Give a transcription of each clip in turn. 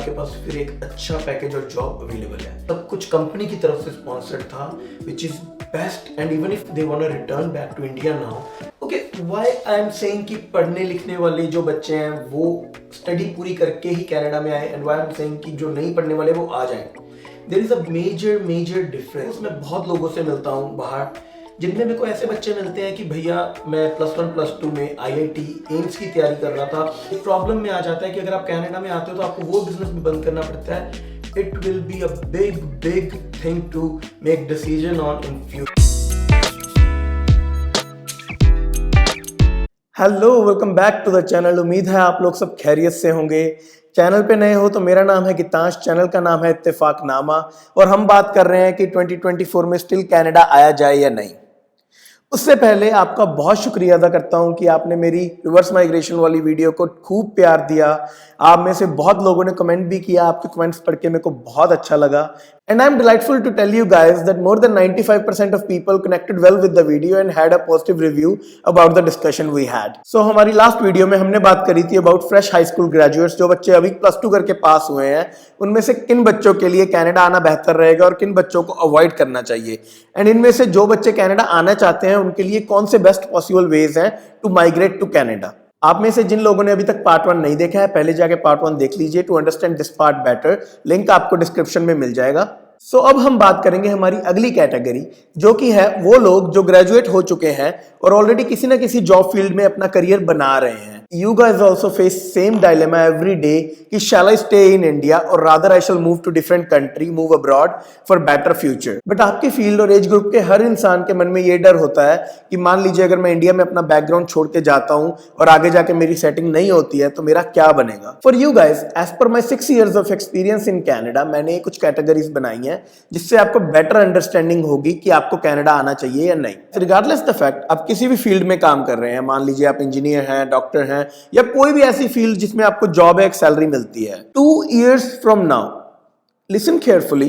के पास फिर एक अच्छा पैकेज और जॉब अवेलेबल है। सब कुछ कंपनी की तरफ से स्पॉन्सर्ड था, which is best. And even if they want to return back to India now, okay, why I am saying कि पढ़ने लिखने वाले जो बच्चे हैं वो स्टडी पूरी करके ही कनाडा में आए, and why I am saying कि जो नहीं पढ़ने वाले वो आ जाएं। There is a major difference. मैं बहुत लोगों से मिलता हूँ बाहर, जिनमें मेरे को ऐसे बच्चे मिलते हैं कि भैया मैं +1 +2 में IIT एम्स की तैयारी कर रहा था। एक प्रॉब्लम में आ जाता है कि अगर आप कनाडा में आते हो तो आपको वो बिजनेस भी बंद करना पड़ता है। It will be a big thing to make decision on in future. Hello, welcome back to the channel. उम्मीद है आप लोग सब खैरियत से होंगे। चैनल पे नए हो तो मेरा नाम है गितांश, चैनल का नाम है इत्तेफाकनामा, और हम बात कर रहे हैं कि 2024 में स्टिल कनाडा आया जाए या नहीं। उससे पहले आपका बहुत शुक्रिया अदा करता हूं कि आपने मेरी रिवर्स माइग्रेशन वाली वीडियो को खूब प्यार दिया। आप में से बहुत लोगों ने कमेंट भी किया, आपके कमेंट्स पढ़ के मेरे को बहुत अच्छा लगा। And I am delightful to tell you guys that more than 95% of people connected well with the video and had a positive review about the discussion we had. So हमारी लास्ट वीडियो में हमने बात करी थी about fresh high school graduates, जो बच्चे अभी +2 करके पास हुए हैं, उनमें से किन बच्चों के लिए कनाडा आना बेहतर रहेगा और किन बच्चों को अवॉइड करना चाहिए। एंड इनमें से जो बच्चे कनाडा आना चाहते हैं उनके लिए कौन से बेस्ट पॉसिबल वेज हैं टू माइग्रेट टू कनाडा। आप में से जिन लोगों ने अभी तक पार्ट 1 नहीं देखा है, पहले जाके पार्ट 1 देख लीजिए to understand this part better. Link आपको डिस्क्रिप्शन में मिल जाएगा। सो अब हम बात करेंगे हमारी अगली कैटेगरी, जो कि है वो लोग जो ग्रेजुएट हो चुके हैं और ऑलरेडी किसी ना किसी जॉब फील्ड में अपना करियर बना रहे हैं। You guys also face same dilemma every day कि shall I stay in India or rather I shall move to different country, move abroad for better future। But आपके फील्ड और age group के हर इंसान के मन में ये डर होता है कि मान लीजिए अगर मैं इंडिया में अपना बैकग्राउंड छोड़ के जाता हूँ और आगे जाके मेरी सेटिंग नहीं होती है तो मेरा क्या बनेगा। For you guys, as per my 6 years of experience in Canada, मैंने कुछ कैटेगरीज बनाई हैं जिससे आपको बेटर अंडरस्टैंडिंग होगी कि आपको कनाडा आना चाहिए या नहीं। रिगार्डलेस द फैक्ट आप किसी भी फील्ड में काम कर रहे हैं, मान लीजिए आप इंजीनियर हैं, डॉक्टर हैं, या कोई भी ऐसी फील्ड जिसमें आपको जॉब है, एक सैलरी मिलती है। 2 years from now, listen carefully,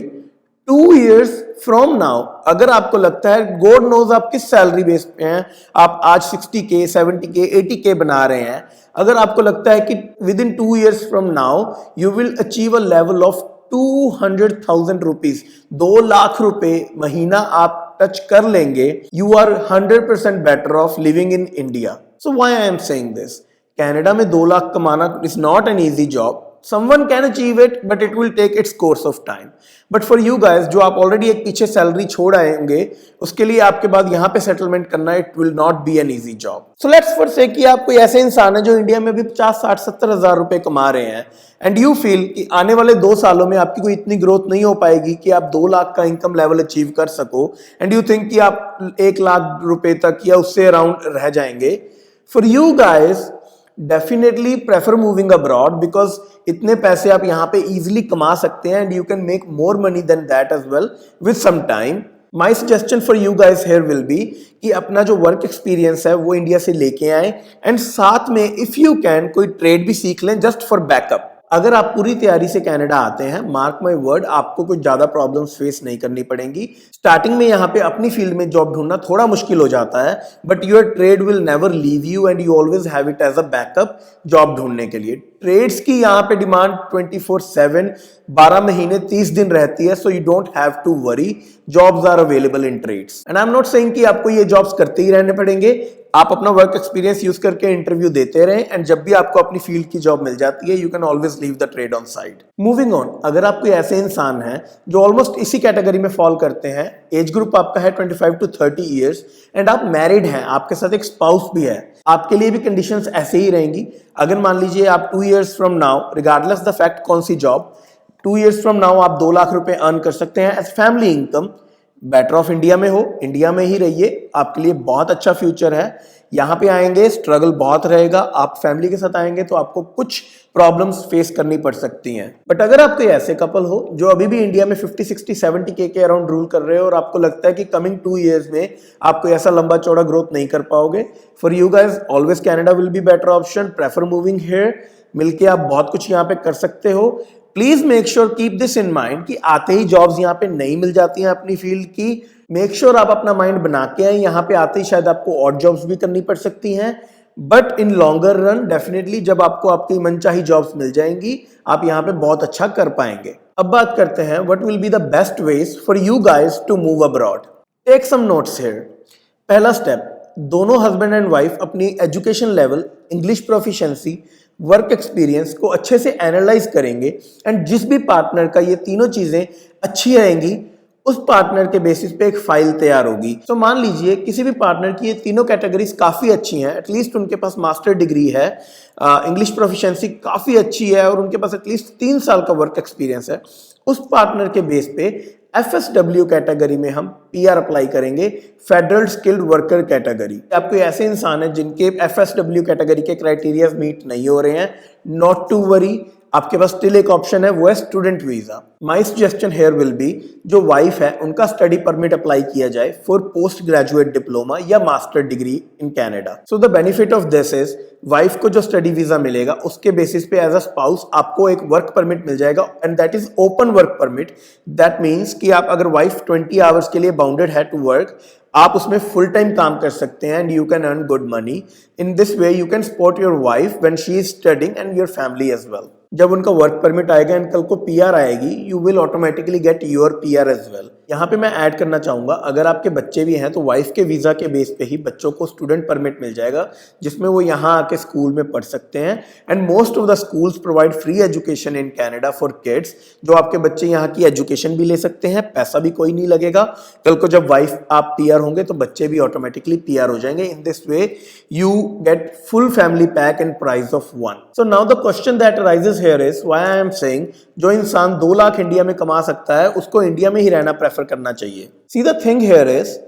2 years from now अगर आपको लगता है, गॉड नोज आप किस सैलरी बेस पे हैं, आप आज 60K 70K 80K बना रहे हैं, अगर आपको लगता है कि within 2 years from now you will achieve a level of 200,000 rupees, 2 lakh रुपए महीना आप टच कर लेंगे, you are 100% better off living in India. So why I am saying this? Canada में 2 लाख कमाना is not an easy job. Someone can achieve it, but it will take its course of time. But for you guys, जो आप already एक पीछे salary छोड़ आए होंगे, उसके लिए आपके बाद यहाँ पे सेटलमेंट करना, it will not be an easy job. So let's first say कि आप कोई ऐसे इंसान है जो इंडिया में भी 50, 60, 70 हजार रुपए कमा रहे हैं, and you feel कि आने वाले 2 सालों में आपकी कोई इतनी ग्रोथ नहीं हो पाएगी कि आप 2 लाख का इनकम लेवल अचीव कर सको, and you think कि आप 1 लाख रुपए तक या उससे अराउंड रह जाएंगे। For you guys, definitely prefer moving abroad, because इतने पैसे आप यहाँ पे इजीली कमा सकते हैं and you can make more money than that as well with some time. My suggestion for you guys here will be कि अपना जो वर्क एक्सपीरियंस है वो इंडिया से लेके आए, एंड साथ में इफ यू कैन कोई ट्रेड भी सीख लें जस्ट फॉर बैकअप। अगर आप पूरी तैयारी से कनाडा आते हैं, मार्क माय वर्ड, आपको कुछ ज्यादा प्रॉब्लम्स फेस नहीं करनी पड़ेंगी। स्टार्टिंग में यहाँ पे अपनी फील्ड में जॉब ढूंढना थोड़ा मुश्किल हो जाता है, but your trade will never leave you and you always have it as a backup job ढूंढने के लिए। ट्रेड्स की यहाँ पे डिमांड 24/7 12 महीने 30 दिन रहती है, so you don't have to worry, jobs are available in trades. And I am not saying कि आपको ये जॉब्स करते ही रहने पड़ेंगे, आप अपना वर्क एक्सपीरियंस यूज करके इंटरव्यू देते रहें, एंड जब भी आपको अपनी फील्ड की जॉब मिल जाती है you can always leave the trade on side. Moving on, अगर आप कोई ऐसे इंसान हैं जो ऑलमोस्ट इसी कैटेगरी में फॉल करते हैं, एज ग्रुप आपका है 25 to 30 ईयर्स, एंड आप मैरिड हैं, आपके साथ एक स्पाउस भी है, आपके लिए भी कंडीशंस ऐसे ही रहेंगी। अगर मान लीजिए आप 2 years from now, regardless the fact कौन सी जॉब, 2 years फ्रॉम नाउ आप 2 लाख रुपए अर्न कर सकते हैं as family income. Better off India में हो, इंडिया में ही रहिए, आपके लिए बहुत अच्छा फ्यूचर है। यहाँ पे आएंगे स्ट्रगल बहुत रहेगा, आप फैमिली के साथ आएंगे तो आपको कुछ प्रॉब्लम्स फेस करनी पड़ सकती हैं। बट अगर आप कोई ऐसे कपल हो जो अभी भी इंडिया में 50, 60, 70K के अराउंड रूल कर रहे हो और आपको लगता है कि कमिंग 2 years में आप कोई ऐसा लंबा चौड़ा ग्रोथ नहीं कर पाओगे, for you guys always Canada will be better option. Prefer moving here, मिलके आप बहुत कुछ यहाँ पे कर सकते हो। Please make sure, keep this in mind कि आते ही जॉब्स यहाँ पे नहीं मिल जाती हैं अपनी फील्ड की। मेक श्योर आप अपना माइंड बना के आए, यहाँ पे आते ही शायद आपको और जॉब्स भी करनी पड़ सकती हैं। But in longer run definitely जब आपको आपकी मनचाही जॉब्स मिल जाएंगी, आप यहाँ पे बहुत अच्छा कर पाएंगे। अब बात करते हैं what will be the best ways for you guys to move abroad. Take some notes here. पहला स्टेप, दोनों हस्बैंड एंड वाइफ अपनी education level, English proficiency, work experience को अच्छे से एनालाइज करेंगे एंड जिस भी पार्टनर का ये तीनों चीजें अच्छी रहेंगी उस पार्टनर के बेसिस पे एक फाइल तैयार होगी। तो मान लीजिए किसी भी पार्टनर की ये तीनों कैटेगरीज काफी अच्छी हैं, एटलीस्ट उनके पास मास्टर डिग्री है, इंग्लिश प्रोफिशिएंसी काफी अच्छी है और उनके पास एटलीस्ट 3 साल का वर्क एक्सपीरियंस है। उस पार्टनर के बेस पे FSW कैटेगरी में हम PR अप्लाई करेंगे, फेडरल स्किल्ड वर्कर कैटेगरी। आप कोई ऐसे इंसान है जिनके FSW कैटेगरी के क्राइटेरिया मीट नहीं हो रहे हैं, नॉट टू वरी, आपके पास स्टिल एक ऑप्शन है, वो है student visa. My suggestion here will be, जो वाइफ है उनका स्टडी परमिट अप्लाई किया जाए फॉर पोस्ट ग्रेजुएट डिप्लोमा या master degree in Canada. So the benefit of this is, wife को जो स्टडी वीजा मिलेगा उसके बेसिस पे एज अ स्पाउस आपको एक वर्क परमिट मिल जाएगा and that is open work permit. That means कि आप अगर वाइफ 20 आवर्स के लिए बाउंडेड है टू वर्क, आप उसमें फुल टाइम काम कर सकते हैं and you can earn good money. In this way you can support your wife when she is studying and your family as well. जब उनका वर्क परमिट आएगा एंड कल को PR आएगी, you will automatically get your PR as well. यहाँ पे मैं add करना चाहूंगा, अगर आपके बच्चे भी हैं तो वाइफ के वीजा के बेस पे ही बच्चों को स्टूडेंट परमिट मिल जाएगा जिसमें वो यहाँ आके स्कूल में पढ़ सकते हैं and most of the schools provide free education in Canada for kids. जो आपके बच्चे यहाँ की एजुकेशन भी ले सकते हैं, पैसा भी कोई नहीं लगेगा। कल को जब वाइफ आप PR होंगे तो बच्चे भी ऑटोमेटिकली PR हो जाएंगे। इन this way you get full family pack in price of 1। So now the question that arises here is why I am saying, जो इंसान 2 लाख इंडिया में कमा सकता है उसको इंडिया में ही रहना प्रेफर करना चाहिए। See the thing here is,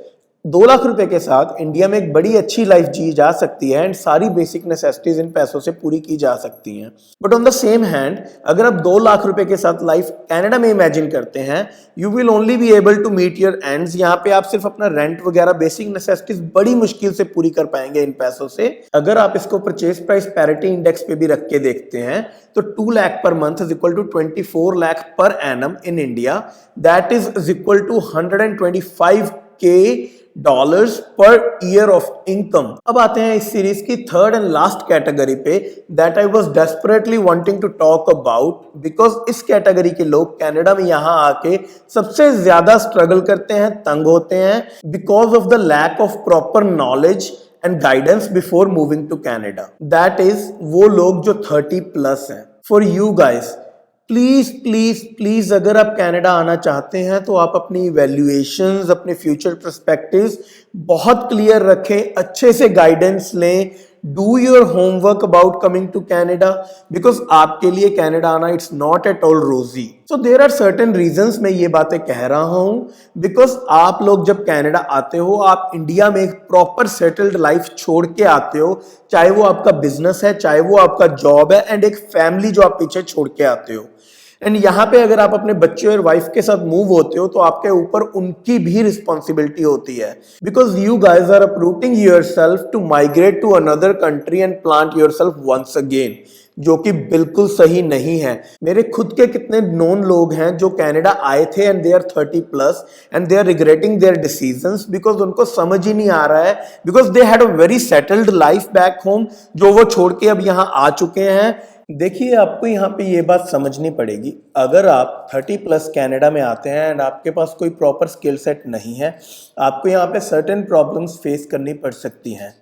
2 lakh रुपए के साथ इंडिया में एक बड़ी अच्छी लाइफ जी जा सकती है एंड सारी बेसिक नेसेसिटीज इन पैसों से पूरी की जा सकती हैं। But on the same hand, अगर आप 2 लाख रुपए के साथ लाइफ कनाडा में इमेजिन करते हैं, you will only be able to meet your ends. यहाँ पे आप सिर्फ अपना रेंट वगैरह बेसिक नेसेसिटीज बड़ी मुश्किल से पूरी कर पाएंगे इन पैसों से। अगर आप इसको परचेज प्राइस पैरिटी इंडेक्स पे भी रख के देखते हैं तो 2 lakh per month is equal to 24 lakh per annum in India, that is equal to $125K per year of income. अब आते हैं इस सीरीज की थर्ड एंड लास्ट कैटेगरी पे, that I was desperately wanting to talk about, because इस category के लोग Canada में यहाँ आके सबसे ज्यादा स्ट्रगल करते हैं, तंग होते हैं, because of the lack of proper knowledge and guidance before moving to Canada. That is वो लोग जो 30+ हैं। For you guys, please please please, अगर आप कनाडा आना चाहते हैं तो आप अपनी इवैल्यूएशंस, अपने फ्यूचर पर्सपेक्टिव्स बहुत क्लियर रखें, अच्छे से गाइडेंस लें, do your homework about coming to Canada, because आपके लिए कनाडा आना it's not at all rosy. So there are certain reasons मैं ये बातें कह रहा हूं, बिकॉज आप लोग जब कनाडा आते हो, आप इंडिया में एक प्रॉपर सेटल्ड लाइफ छोड़ के आते हो, चाहे वो आपका बिजनेस है, चाहे वो आपका जॉब है, एंड एक फैमिली जो आप पीछे छोड़ के आते हो। एंड यहाँ पे अगर आप अपने बच्चे और वाइफ के साथ मूव होते हो तो आपके ऊपर उनकी भी रिस्पॉन्सिबिलिटी होती है, because you guys are uprooting yourself to migrate to another country and plant yourself once again, जो कि बिल्कुल सही नहीं है। मेरे खुद के कितने नोन लोग हैं जो कनाडा आए थे and they are 30+ and they are regretting their decisions, because उनको समझ ही नहीं आ रहा है, because they had a very settled life back home, जो वो छोड़ के अब यहाँ आ चुके हैं। देखिए, आपको यहाँ पे ये बात समझनी पड़ेगी, अगर आप 30+ कनाडा में आते हैं एंड आपके पास कोई प्रॉपर स्किल सेट नहीं है, आपको यहाँ पे सर्टेन प्रॉब्लम्स फेस करनी पड़ सकती हैं,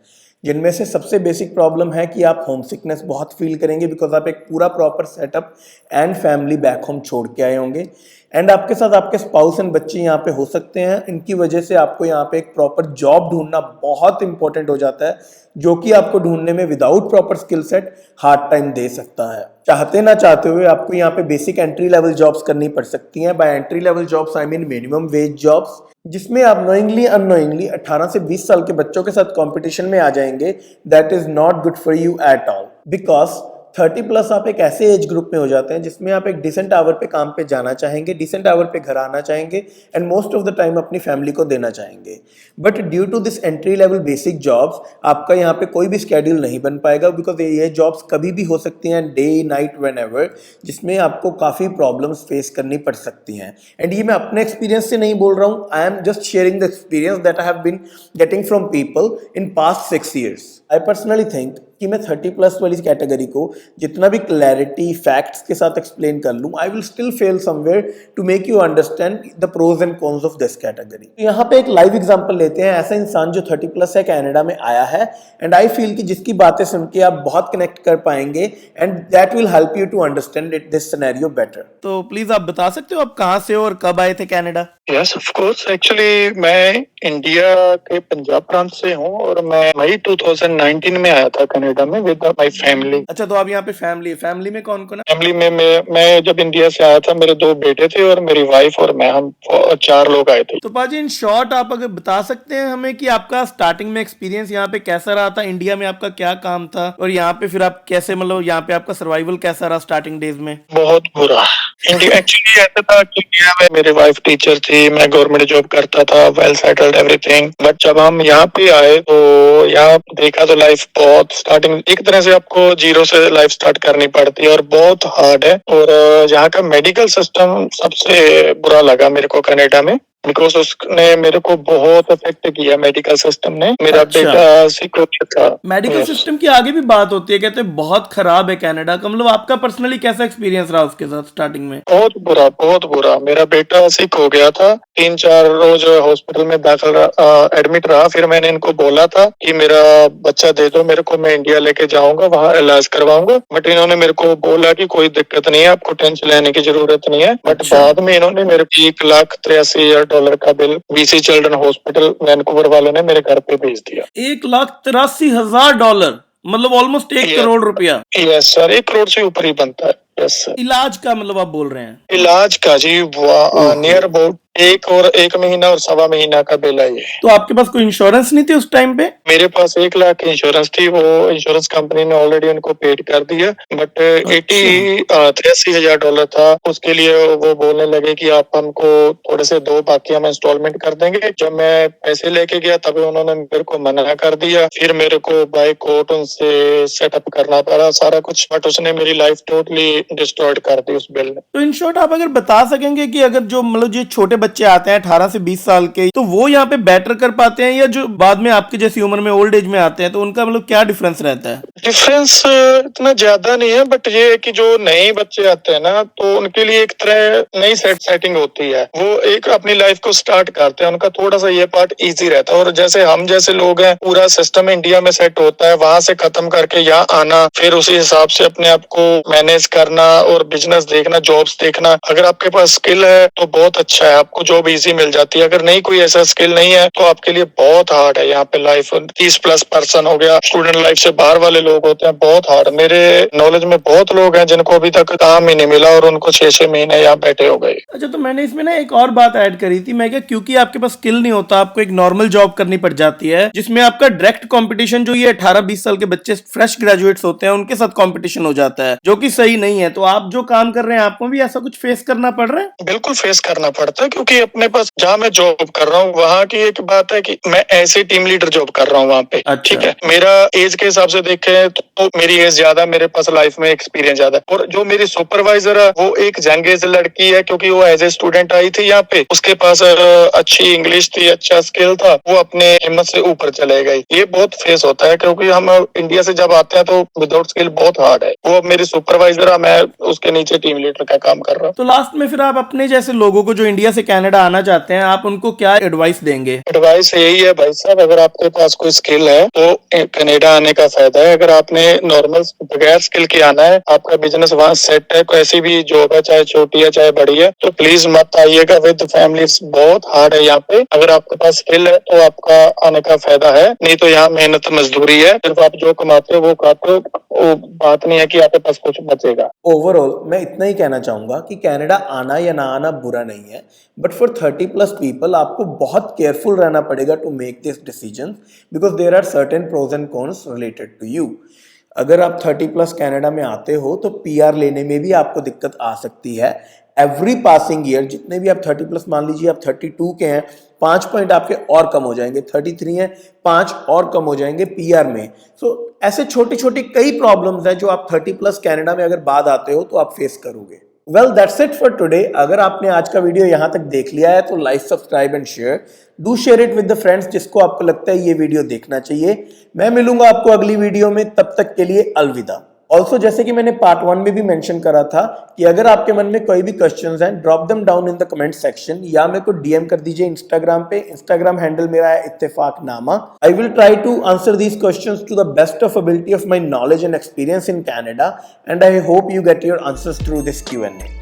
जिनमें से सबसे बेसिक प्रॉब्लम है कि आप होम सिकनेस बहुत फील करेंगे, बिकॉज आप एक पूरा proper setup and family back home छोड़ के आए होंगे एंड आपके साथ आपके स्पाउस एंड बच्चे यहाँ पे हो सकते हैं। इनकी वजह से आपको यहाँ पे एक प्रॉपर जॉब ढूंढना बहुत इंपॉर्टेंट हो जाता है, जो कि आपको ढूंढने में without proper skill set hard time दे सकता है। चाहते ना चाहते हुए आपको यहाँ पे बेसिक एंट्री लेवल जॉब्स करनी पड़ सकती हैं। By entry level jobs I mean minimum wage jobs, जिसमें आप नोइंगली अननोइंगली 18 से 20 साल के बच्चों के साथ कंपटीशन में आ जाएंगे। That is not good for you at all, because 30 plus आप एक ऐसे एज ग्रुप में हो जाते हैं जिसमें आप एक डिसेंट आवर पे काम पे जाना चाहेंगे, डिसेंट आवर पे घर आना चाहेंगे and most of the time अपनी फैमिली को देना चाहेंगे। But due to this entry level basic jobs आपका यहाँ पे कोई भी स्केड्यूल नहीं बन पाएगा, बिकॉज ये जॉब्स कभी भी हो सकती हैं, डे नाइट व्हेनेवर, जिसमें आपको काफ़ी प्रॉब्लम्स फेस करनी पड़ सकती हैं। एंड ये मैं अपने एक्सपीरियंस से नहीं बोल रहा हूँ, I am just sharing the experience that I have been getting from people in past 6 years। I personally think कि मैं 30 प्लस वाली कैटेगरी को जितना भी क्लैरिटी फैक्ट्स के साथ एक्सप्लेन कर लूं, I will still fail somewhere to make you understand the pros and cons of this category. यहाँ पे एक लाइव एग्जांपल लेते हैं, ऐसा इंसान जो 30 प्लस है, कनाडा में आया है, एंड आई फील कि जिसकी बातें सुन के आप बहुत कनेक्ट कर पाएंगे and that will help you to understand this scenario better. तो प्लीज आप बता सकते हो आप कहाँ से हो और कब आए थे Canada? Yes of course, actually मैं इंडिया के पंजाब प्रांत से हूँ और मैं मई 2019 में आया था कनाडा में विद माय फैमिली। अच्छा, तो आप यहाँ पे फैमिली में कौन कौन है? फैमिली में मैं जब इंडिया से आया था, मेरे 2 बेटे थे और मेरी वाइफ और मैं, हम 4 लोग आए थे। तो पाजी इन शॉर्ट आप अगर बता सकते हैं हमें कि आपका स्टार्टिंग में एक्सपीरियंस यहाँ पे कैसा रहा था, इंडिया में आपका क्या काम था और यहाँ पे फिर आप कैसे, मतलब यहाँ पे आपका सर्वाइवल कैसा रहा स्टार्टिंग डेज में? बहुत बुरा। इंडिया एक्चुअली ऐसा था कि इंडिया में मेरी वाइफ टीचर थी, मैं गवर्नमेंट जॉब करता था, वेल सेटल्ड एवरीथिंग। बट जब हम यहाँ पे आए तो यहाँ देखा तो लाइफ बहुत, स्टार्टिंग एक तरह से आपको जीरो से लाइफ स्टार्ट करनी पड़ती है और बहुत हार्ड है। और यहाँ का मेडिकल सिस्टम सबसे बुरा लगा मेरे को कनाडा में, बिकॉज उसने मेरे को बहुत अफेक्ट किया, मेडिकल सिस्टम ने। मेरा बेटा सिक हो गया था। मेडिकल सिस्टम की आगे भी बात होती है, कहते हैं बहुत खराब है कनाडा का। मतलब आपका पर्सनली कैसा एक्सपीरियंस रहा उसके साथ स्टार्टिंग में? बहुत बुरा, बहुत बुरा। मेरा बेटा सिक हो गया था, 3-4 रोज हॉस्पिटल में दाखिल एडमिट रहा। फिर मैंने इनको बोला था कि मेरा बच्चा दे दो मेरे को, मैं इंडिया लेके जाऊंगा, वहाँ इलाज करवाऊंगा। बट इन्होंने मेरे को बोला कि कोई दिक्कत नहीं है, आपको टेंशन लेने की जरूरत नहीं है। बट बाद में इन्होंने मेरे को $1,83,000 का bill BC children hospital Vancouver वालों ने मेरे घर पे भेज दिया। $1,83,000, मतलब ऑलमोस्ट 1 करोड़ रुपया। यस सर, 1 करोड़ से ऊपर ही बनता है। Yes sir. इलाज का मतलब आप बोल रहे हैं? इलाज का जी, नियर अबाउट 1 महीना और 1.25 महीना का बिल है ये। तो आपके पास कोई इंश्योरेंस नहीं थी उस टाइम पे? मेरे पास 1 लाख की इंश्योरेंस थी, वो इंश्योरेंस कंपनी ने ऑलरेडी उनको पेड कर दिया। बट $83,000 था। उसके लिए वो बोलने लगे कि आप हमको थोड़े से दो, बाकी हम इंस्टॉलमेंट कर देंगे। जब मैं पैसे लेके गया तब उन्होंने मेरे को मना कर दिया। फिर मेरे को बाय कोर्ट उनसे सेटअप करना पड़ा सारा कुछ। बट उसने मेरी लाइफ टोटली डिस्ट्रॉयड कर दी उस बिल ने। तो इन शॉर्ट आप अगर बता सकेंगे कि अगर जो मतलब जो छोटे बच्चे आते हैं 18 से 20 साल के, तो वो यहाँ पे बेटर कर पाते हैं, या जो बाद में आपकी जैसी उम्र में ओल्ड एज में आते हैं तो उनका मतलब क्या डिफरेंस रहता है? डिफरेंस इतना ज्यादा नहीं है, बट ये है कि जो नए बच्चे आते हैं ना, तो उनके लिए एक तरह नई सेटिंग होती है। वो एक अपनी लाइफ को स्टार्ट करते हैं, उनका थोड़ा सा ये पार्ट इजी रहता है। और जैसे हम जैसे लोग हैं, पूरा सिस्टम इंडिया में सेट होता है, वहां से खत्म करके यहाँ आना, फिर उसी हिसाब से अपने आप को मैनेज करना और बिजनेस देखना, जॉब्स देखना। अगर आपके पास स्किल है तो बहुत अच्छा है, आपको जॉब इजी मिल जाती है। अगर नहीं, कोई ऐसा स्किल नहीं है, तो आपके लिए बहुत हार्ड है यहाँ पे लाइफ। 30+ पर्सन हो गया, स्टूडेंट लाइफ से बाहर वाले लोग होते हैं, बहुत हार्ड। मेरे नॉलेज में बहुत लोग हैं जिनको अभी तक काम ही नहीं मिला और उनको 6-6 महीने यहाँ बैठे हो गए। अच्छा, तो मैंने इसमें ना एक और बात ऐड करी थी। मैं क्या, क्योंकि आपके पास स्किल नहीं होता, आपको एक नॉर्मल जॉब करनी पड़ जाती है जिसमें आपका डायरेक्ट कंपटीशन जो ये 18-20 साल के बच्चे फ्रेश ग्रेजुएट्स होते हैं उनके साथ कंपटीशन हो जाता है, जो कि सही नहीं है। तो आप जो काम कर रहे हैं, आपको भी ऐसा कुछ फेस करना पड़ रहा है? बिल्कुल फेस करना पड़ता है, क्योंकि अपने पास जहाँ मैं जॉब कर रहा हूँ वहाँ की एक बात है कि मैं ऐसे टीम लीडर जॉब कर रहा हूँ वहाँ पे। अच्छा। ठीक है, मेरा एज के हिसाब से देखें तो मेरी एज ज्यादा, मेरे पास लाइफ में एक्सपीरियंस ज्यादा। और जो मेरी सुपरवाइजर है वो एक यंग एज लड़की है, क्योंकि वो एज ए स्टूडेंट आई थी यहाँ पे। उसके पास अच्छी इंग्लिश थी, अच्छा स्किल था, वो अपने हिम्मत से ऊपर चले गई। ये बहुत फेस होता है, क्योंकि हम इंडिया से जब आते हैं तो विदाउट स्किल बहुत हार्ड है। वो मेरी सुपरवाइजर है, मैं उसके नीचे टीम लीडर का काम कर रहा हूँ। तो लास्ट में फिर आप अपने जैसे लोगों को जो इंडिया से कनाडा आना चाहते हैं, आप उनको क्या एडवाइस देंगे? एडवाइस यही है भाई साहब, अगर आपके पास कोई स्किल है तो कनाडा आने का फायदा है। अगर आपने नॉर्मल बगैर स्किल के आना है, आपका बिजनेस वहाँ सेट है, कैसी भी जॉब है, चाहे छोटी है चाहे बड़ी है, तो प्लीज मत आइएगा विद फैमिली। बहुत हार्ड है यहाँ पे। अगर आपके पास स्किल है तो आपका आने का फायदा है, नहीं तो यहाँ मेहनत मजदूरी है। सिर्फ आप जो कमाते हो वो खाते हो, वो बात नहीं है कि आपके पास कुछ बचेगा। ओवरऑल मैं इतना ही कहना चाहूंगा कि कनाडा आना या ना आना बुरा नहीं है, बट फॉर 30+ पीपल आपको बहुत केयरफुल रहना पड़ेगा to make this decision, because there are certain pros and cons related to you. अगर आप 30 प्लस कनाडा में आते हो तो पीआर लेने में भी आपको दिक्कत आ सकती है। एवरी पासिंग ईयर जितने भी आप 30 प्लस, मान लीजिए आप 32 के हैं, 5 पॉइंट आपके और कम हो जाएंगे, 33 हैं, 5 और कम हो जाएंगे पीआर में। सो ऐसे छोटी छोटी कई प्रॉब्लम्स हैं जो आप 30 प्लस कनाडा में अगर बाद आते हो तो आप फेस करोगे। Well that's it for today. अगर आपने आज का वीडियो यहां तक देख लिया है तो like, subscribe and share. Do share it with the friends जिसको आपको लगता है ये वीडियो देखना चाहिए। मैं मिलूंगा आपको अगली वीडियो में, तब तक के लिए अलविदा। ऑल्सो जैसे कि मैंने पार्ट 1 में भी मेंशन करा था कि अगर आपके मन में कोई भी क्वेश्चंस हैं, drop them down in the comment section या मेरे को डीएम कर दीजिए इंस्टाग्राम पे। इंस्टाग्राम हैंडल मेरा है Ittefaqnama. I will try to answer these questions to the best of ability of my knowledge and experience in Canada, and I hope you get your answers through this Q&A.